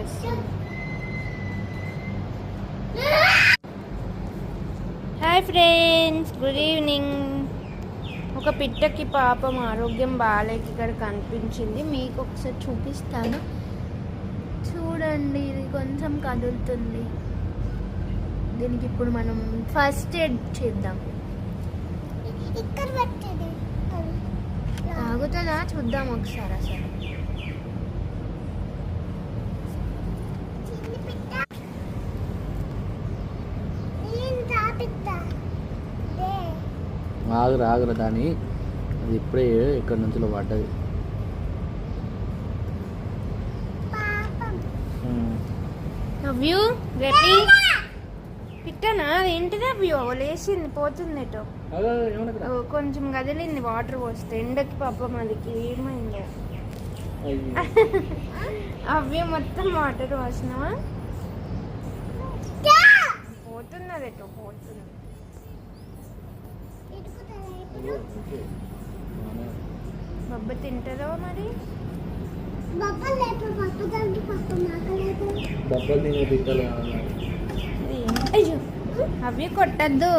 చేస్తుంది. Hi friends, good evening. ఒక పిట్టకి పాపం ఆరోగ్యం బాగాలేక ఇక్కడ కనిపించింది. మీకు ఒకసారి చూపిస్తాను చూడండి. ఇది కొంచెం కదులుతుంది. దీనికి ఇప్పుడు మనం ఫస్ట్ ఎయిడ్ చేద్దాం. తాగుతుందా చూద్దాం ఒకసారి. అసలు ఆగురా దాని అది ఇప్పుడే ఇక్కడ నుంచి పడ్డది. వ్యూ గట్టి పిట్టనా? అది ఏంటిదా వ్యూ? లేచింది పోతుంది ఎటో, కొంచెం కదిలింది. వాటర్ పోస్తే ఎండకి పాపం అదికి ఏమైందో. అవి మొత్తం వాటర్ పోసినావా? పోతుంది అది ఎటో పోతుంది. బొబ్బ తింటుందో మరి. అయ్యో అవి కొట్టద్దు.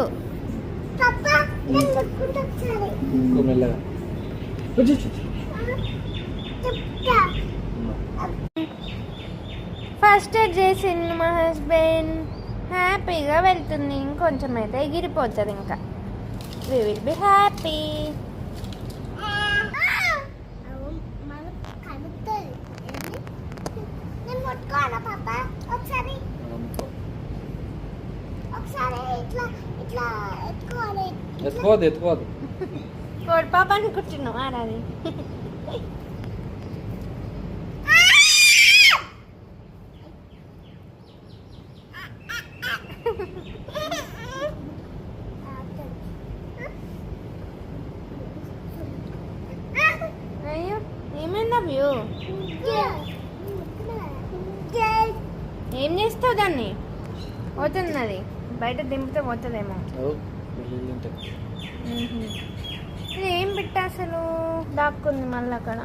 ఫస్ట్ ఎయిడ్ చేసింది మా హస్బెండ్. హ్యాపీగా వెళ్తుంది. ఇంకొంచెం అయితే ఎగిరిపోతుంది. ఇంకా we will be happy. ఎత్తుకోదు కోడి పాప అనుకుంటున్నావు ఆడాది. అయ్యో ఏమైందా వ్యూ? ఏం చేస్తావు దాన్ని? పోతుంది అది. బయట దింపితే పోతుందేమో. ఇది ఏం పెట్టా అసలు? దాక్కుంది మళ్ళీ అక్కడ.